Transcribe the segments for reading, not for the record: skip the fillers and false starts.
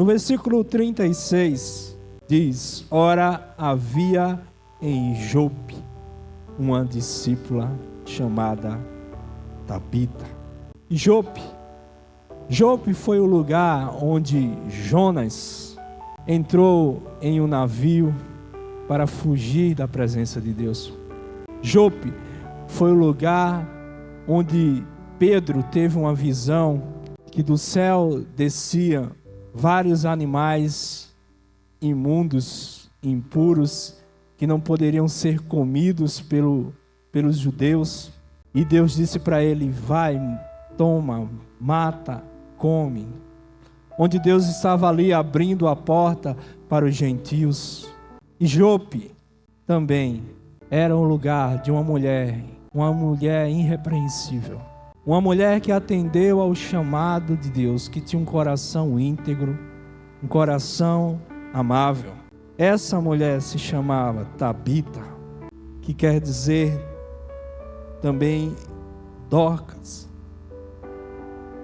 No versículo 36 diz: ora, havia em Jope uma discípula chamada Tabita. Jope foi o lugar onde Jonas entrou em um navio para fugir da presença de Deus. Jope foi o lugar onde Pedro teve uma visão que do céu descia vários animais imundos, impuros, que não poderiam ser comidos pelos judeus. E Deus disse para ele: vai, toma, mata, come. Onde Deus estava ali abrindo a porta para os gentios. E Jope também era um lugar de uma mulher irrepreensível. Uma mulher que atendeu ao chamado de Deus, que tinha um coração íntegro, um coração amável. Essa mulher se chamava Tabita, que quer dizer também Dorcas.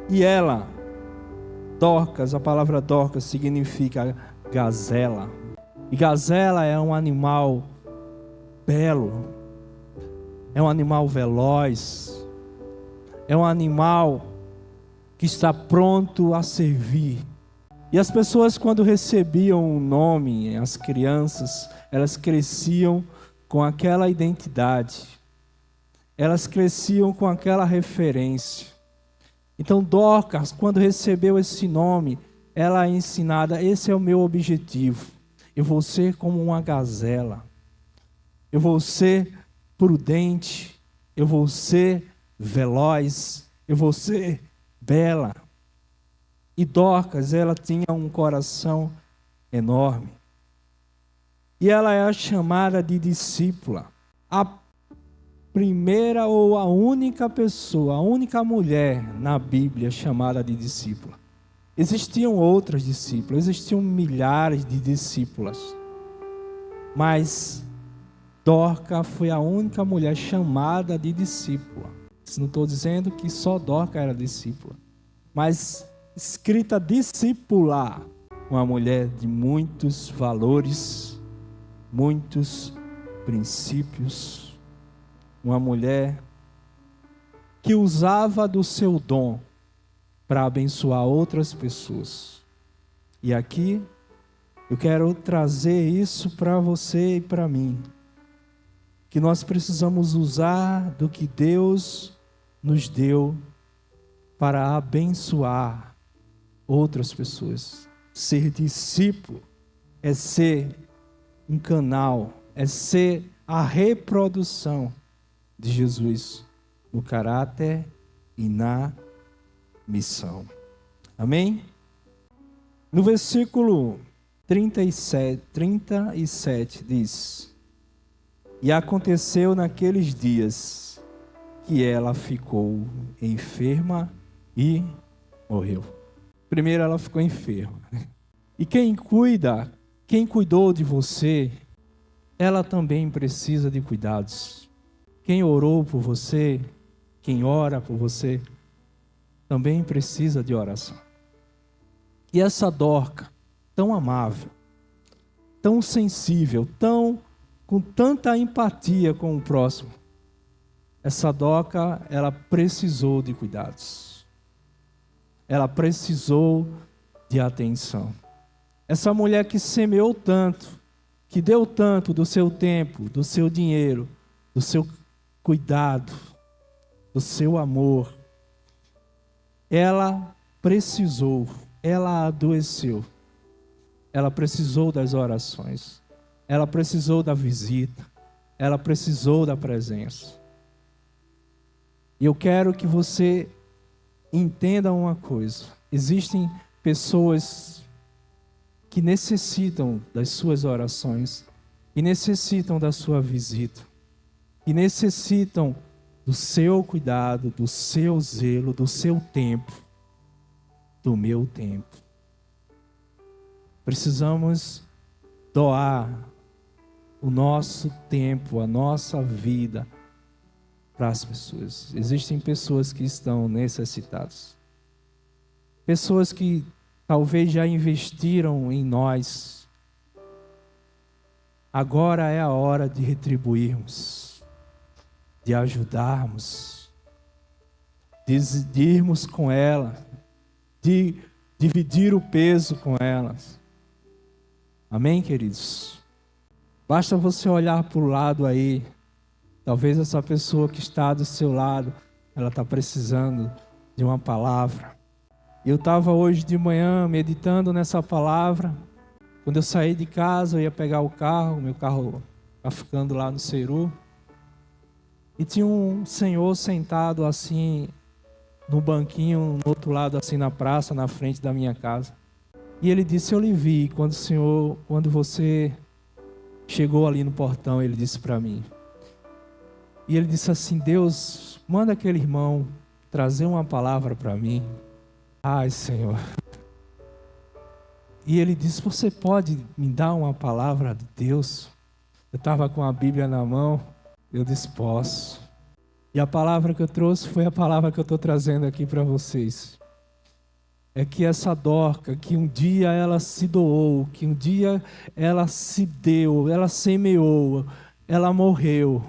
E ela, Dorcas, a palavra Dorcas significa gazela. E gazela é um animal belo, é um animal veloz, é um animal que está pronto a servir. E as pessoas, quando recebiam um nome, as crianças, elas cresciam com aquela identidade, elas cresciam com aquela referência. Então Dorcas, quando recebeu esse nome, ela é ensinada: esse é o meu objetivo, eu vou ser como uma gazela, eu vou ser prudente, eu vou ser veloz, eu vou ser bela. E Dorcas, ela tinha um coração enorme. E ela é chamada de discípula. A primeira ou a única pessoa, a única mulher na Bíblia chamada de discípula. Existiam outras discípulas, existiam milhares de discípulas. Mas Dorcas foi a única mulher chamada de discípula. Não estou dizendo que só Dorcas era discípula, mas escrita discipular, uma mulher de muitos valores, muitos princípios, uma mulher que usava do seu dom para abençoar outras pessoas. E aqui eu quero trazer isso para você e para mim, que nós precisamos usar do que Deus nos deu para abençoar outras pessoas. Ser discípulo é ser um canal, é ser a reprodução de Jesus no caráter e na missão. Amém? No versículo 37 diz: e aconteceu naqueles dias que ela ficou enferma e morreu. Primeiro ela ficou enferma. E quem cuidou de você, ela também precisa de cuidados. Quem orou por você, quem ora por você, também precisa de oração. E essa Dorcas, tão amável, tão sensível, com tanta empatia com o próximo, essa Dorcas, ela precisou de cuidados. Ela precisou de atenção. Essa mulher que semeou tanto, que deu tanto do seu tempo, do seu dinheiro, do seu cuidado, do seu amor, ela precisou, ela adoeceu. Ela precisou das orações. Ela precisou da visita. Ela precisou da presença. E eu quero que você entenda uma coisa. Existem pessoas que necessitam das suas orações, que necessitam da sua visita, que necessitam do seu cuidado, do seu zelo, do seu tempo, do meu tempo. Precisamos doar o nosso tempo, a nossa vida para as pessoas. Existem pessoas que estão necessitadas. Pessoas que talvez já investiram em nós. Agora é a hora de retribuirmos, de ajudarmos, de irmos com ela, de dividir o peso com elas. Amém, queridos? Basta você olhar para o lado aí. Talvez essa pessoa que está do seu lado, ela está precisando de uma palavra. Eu estava hoje de manhã meditando nessa palavra. Quando eu saí de casa, eu ia pegar o carro, meu carro está ficando lá no Ceru. E tinha um senhor sentado assim, no banquinho, no outro lado, assim na praça, na frente da minha casa. E ele disse: eu lhe vi quando você chegou ali no portão, ele disse para mim. E ele disse assim: Deus, manda aquele irmão trazer uma palavra para mim. Ai, Senhor. E ele disse: você pode me dar uma palavra de Deus? Eu estava com a Bíblia na mão. Eu disse: posso. E a palavra que eu trouxe foi a palavra que eu estou trazendo aqui para vocês. É que essa Dorca, que um dia ela se doou, que um dia ela se deu, ela semeou, ela morreu.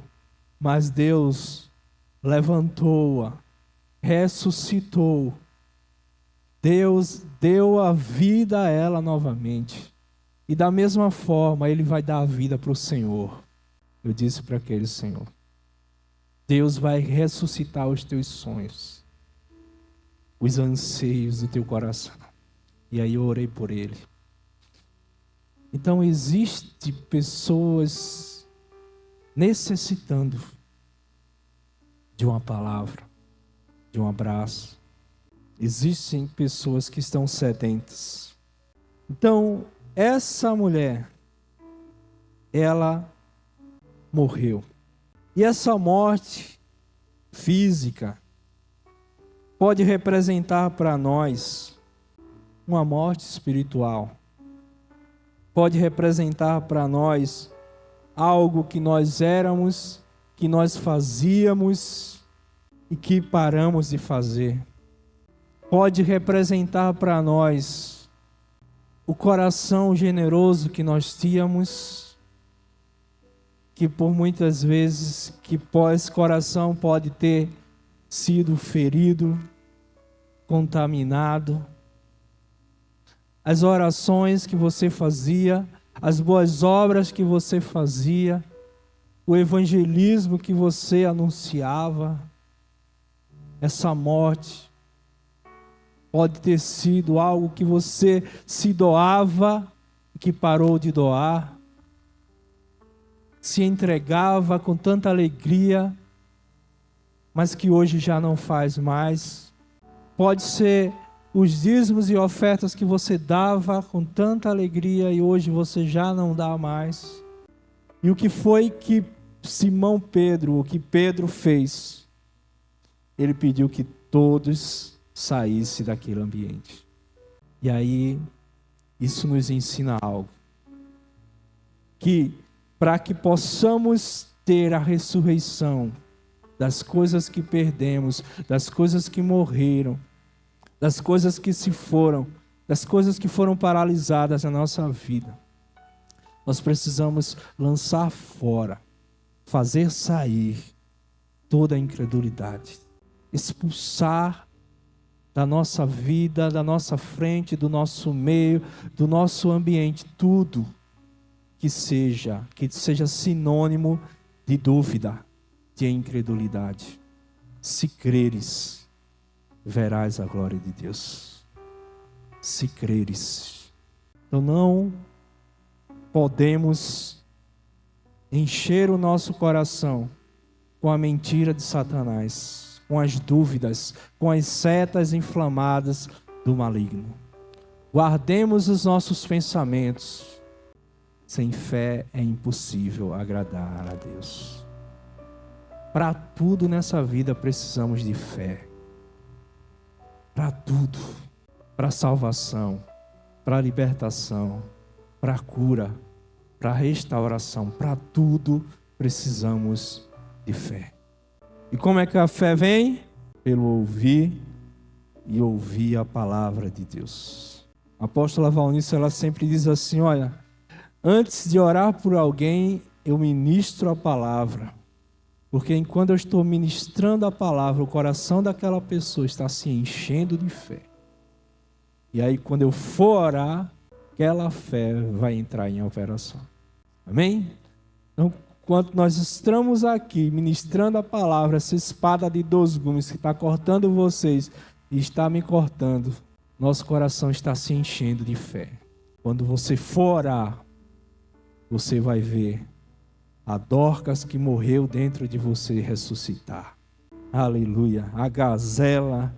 Mas Deus levantou-a, ressuscitou. Deus deu a vida a ela novamente. E da mesma forma, Ele vai dar a vida para o Senhor. Eu disse para aquele Senhor: Deus vai ressuscitar os teus sonhos, os anseios do teu coração. E aí eu orei por ele. Então existem pessoas necessitando de uma palavra, de um abraço. Existem pessoas que estão sedentas. Então, essa mulher, ela morreu. E essa morte física pode representar para nós uma morte espiritual. Pode representar para nós algo que nós éramos, que nós fazíamos e que paramos de fazer. Pode representar para nós o coração generoso que nós tínhamos, que por muitas vezes esse coração pode ter sido ferido, contaminado. As orações que você fazia, as boas obras que você fazia, o evangelismo que você anunciava, essa morte pode ter sido algo que você se doava, que parou de doar, se entregava com tanta alegria, mas que hoje já não faz mais. Pode ser os dízimos e ofertas que você dava com tanta alegria e hoje você já não dá mais. E o que foi que o que Pedro fez? Ele pediu que todos saíssem daquele ambiente. E aí, isso nos ensina algo. Que para que possamos ter a ressurreição das coisas que perdemos, das coisas que morreram, das coisas que se foram, das coisas que foram paralisadas na nossa vida, nós precisamos lançar fora, fazer sair toda a incredulidade, expulsar da nossa vida, da nossa frente, do nosso meio, do nosso ambiente, tudo que seja sinônimo de dúvida, de incredulidade. Se creres, verás a glória de Deus. Se creres. Então não podemos encher o nosso coração com a mentira de Satanás, com as dúvidas, com as setas inflamadas do maligno. Guardemos os nossos pensamentos. Sem fé é impossível agradar a Deus. Para tudo nessa vida precisamos de fé. Para tudo. Para salvação, para libertação, para cura, para restauração, para tudo precisamos de fé. E como é que a fé vem? Pelo ouvir e ouvir a palavra de Deus. A apóstola Valnice, ela sempre diz assim, olha, antes de orar por alguém, eu ministro a palavra. Porque enquanto eu estou ministrando a palavra, o coração daquela pessoa está se enchendo de fé. E aí, quando eu for orar, aquela fé vai entrar em operação. Amém? Então, enquanto nós estamos aqui ministrando a palavra, essa espada de 2 gumes que está cortando vocês e está me cortando, nosso coração está se enchendo de fé. Quando você for orar, você vai ver a Dorcas que morreu dentro de você ressuscitar. Aleluia. A gazela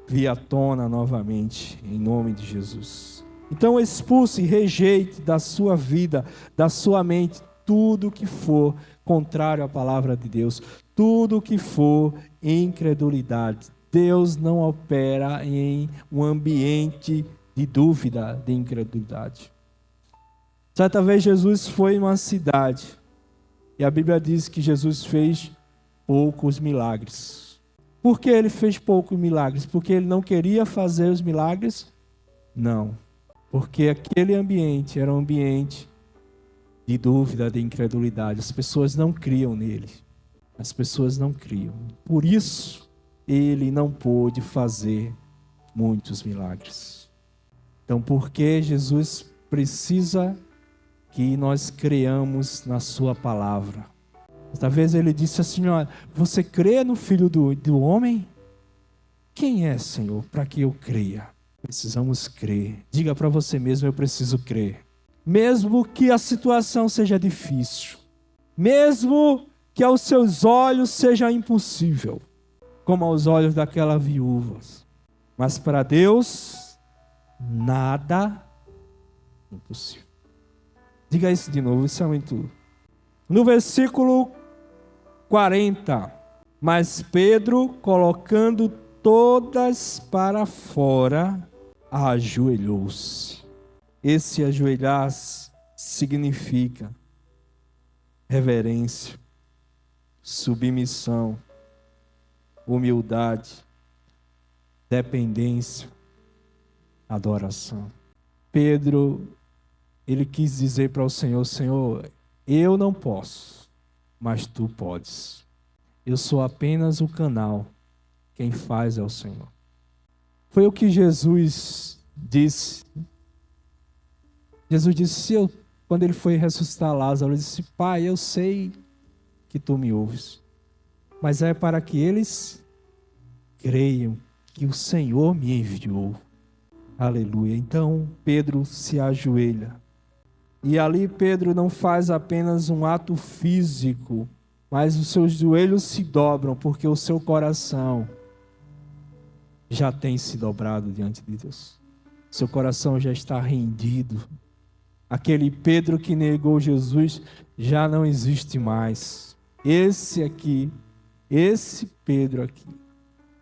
vir à tona novamente, em nome de Jesus. Então expulse e rejeite da sua vida, da sua mente, tudo que for contrário à palavra de Deus, tudo que for incredulidade. Deus não opera em um ambiente de dúvida, de incredulidade. Certa vez Jesus foi em uma cidade e a Bíblia diz que Jesus fez poucos milagres. Por que ele fez poucos milagres? Porque ele não queria fazer os milagres? Não. Porque aquele ambiente era um ambiente de dúvida, de incredulidade. As pessoas não criam nele. As pessoas não criam. Por isso, ele não pôde fazer muitos milagres. Então, por que Jesus precisa que nós creamos na sua palavra? Outra vez ele disse assim, olha, você crê no Filho do Homem? Quem é, Senhor, para que eu creia? Precisamos crer. Diga para você mesmo, eu preciso crer. Mesmo que a situação seja difícil, mesmo que aos seus olhos seja impossível, como aos olhos daquela viúva. Mas para Deus, nada é impossível. Diga isso de novo, isso é muito. No versículo 40, mas Pedro, colocando todas para fora, ajoelhou-se. Esse ajoelhar-se significa reverência, submissão, humildade, dependência, adoração. Pedro, ele quis dizer para o Senhor, Senhor, eu não posso, mas tu podes. Eu sou apenas o canal, quem faz é o Senhor. Foi o que Jesus disse. Jesus disse, quando ele foi ressuscitar Lázaro, ele disse, Pai, eu sei que tu me ouves, mas é para que eles creiam que o Senhor me enviou. Aleluia. Então Pedro se ajoelha. E ali Pedro não faz apenas um ato físico, mas os seus joelhos se dobram, porque o seu coração já tem se dobrado diante de Deus. Seu coração já está rendido. Aquele Pedro que negou Jesus já não existe mais. Esse Pedro aqui,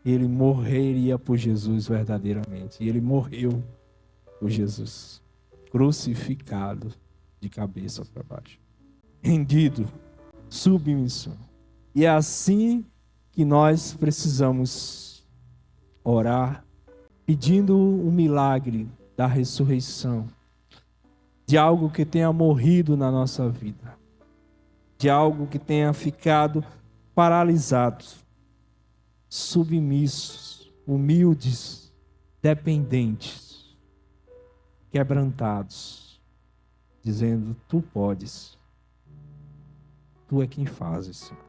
ele morreria por Jesus verdadeiramente. E ele morreu por Jesus, crucificado de cabeça para baixo, rendido, submissão. E é assim que nós precisamos orar, pedindo um milagre da ressurreição, de algo que tenha morrido na nossa vida, de algo que tenha ficado paralisado, submissos, humildes, dependentes, quebrantados, dizendo, tu podes, tu é quem fazes, Senhor.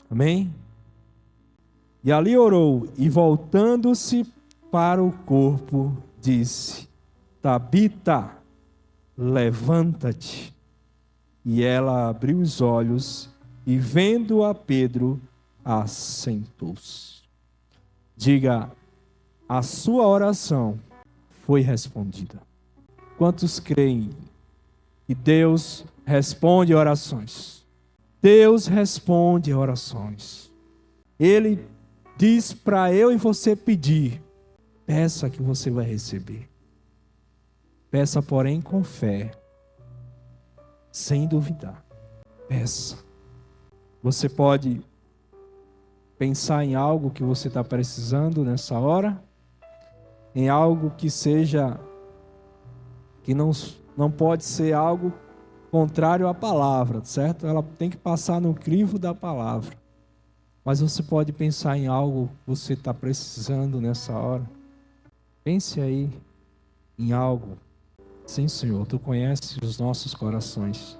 Amém? E ali orou, e voltando-se para o corpo, disse, Tabita, levanta-te. E ela abriu os olhos e, vendo a Pedro, assentou-se. Diga, a sua oração foi respondida. Quantos creem que Deus responde orações? Deus responde orações. Ele diz para eu e você pedir. Peça que você vai receber. Peça, porém, com fé, sem duvidar. Peça. Você pode pensar em algo que você está precisando nessa hora. em algo que seja, que não pode ser algo contrário à palavra, certo? Ela tem que passar no crivo da palavra. Mas você pode pensar em algo que você está precisando nessa hora. Pense aí em algo. Sim, Senhor, Tu conheces os nossos corações.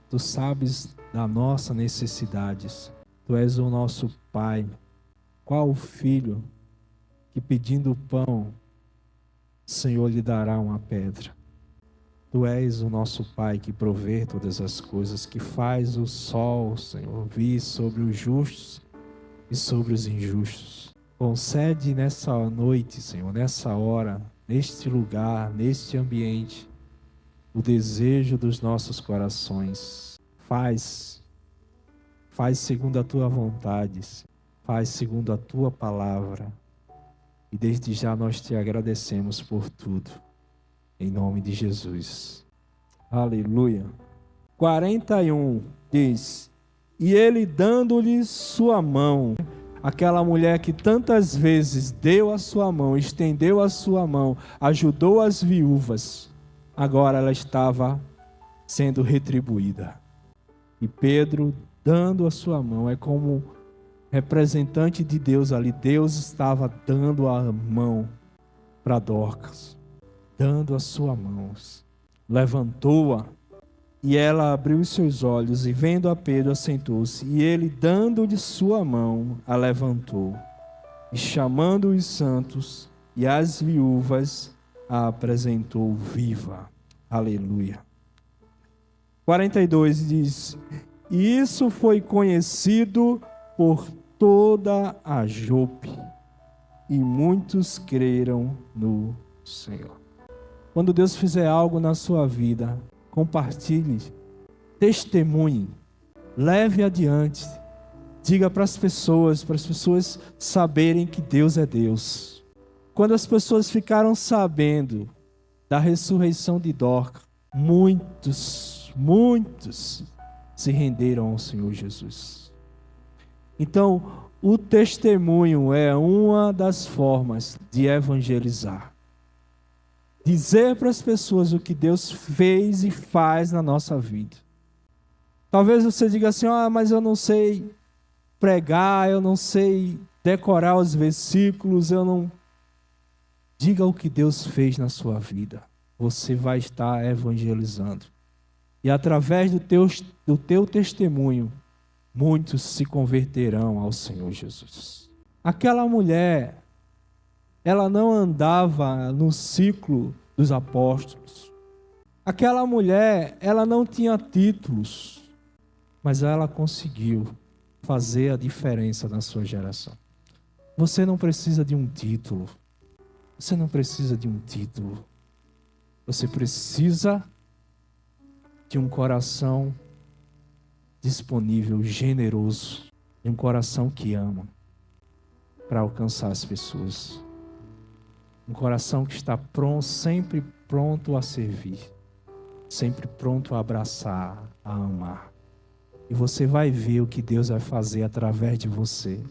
Tu sabes das nossas necessidades. Tu és o nosso Pai. Qual o filho que pedindo pão, o Senhor lhe dará uma pedra? Tu és o nosso Pai que provê todas as coisas, que faz o sol, Senhor, vir sobre os justos e sobre os injustos. Concede nessa noite, Senhor, nessa hora, neste lugar, neste ambiente, o desejo dos nossos corações. Faz segundo a Tua vontade, faz segundo a Tua palavra. E desde já nós Te agradecemos por tudo. Em nome de Jesus. Aleluia. 41 diz: e ele dando-lhe sua mão, aquela mulher que tantas vezes deu a sua mão, estendeu a sua mão, ajudou as viúvas, agora ela estava sendo retribuída. E Pedro dando a sua mão, é como representante de Deus ali, Deus estava dando a mão para Dorcas. Dando as suas mãos, levantou-a, e ela abriu os seus olhos, e vendo a Pedro, assentou-se, e ele, dando-lhe sua mão, a levantou, e chamando os santos e as viúvas, a apresentou viva. Aleluia. 42 diz: e isso foi conhecido por toda a Jope, e muitos creram no Senhor. Quando Deus fizer algo na sua vida, compartilhe, testemunhe, leve adiante, diga para as pessoas saberem que Deus é Deus. Quando as pessoas ficaram sabendo da ressurreição de Dorcas, muitos se renderam ao Senhor Jesus. Então, o testemunho é uma das formas de evangelizar. Dizer para as pessoas o que Deus fez e faz na nossa vida. Talvez você diga assim: mas eu não sei pregar, eu não sei decorar os versículos, eu não... Diga o que Deus fez na sua vida. Você vai estar evangelizando. E através do teu testemunho, muitos se converterão ao Senhor Jesus. Aquela mulher, ela não andava no ciclo dos apóstolos. Aquela mulher, ela não tinha títulos, mas ela conseguiu fazer a diferença na sua geração. Você não precisa de um título. Você não precisa de um título. Você precisa de um coração disponível, generoso, de um coração que ama, para alcançar as pessoas. Um coração que está pronto, sempre pronto a servir, sempre pronto a abraçar, a amar. E você vai ver o que Deus vai fazer através de você.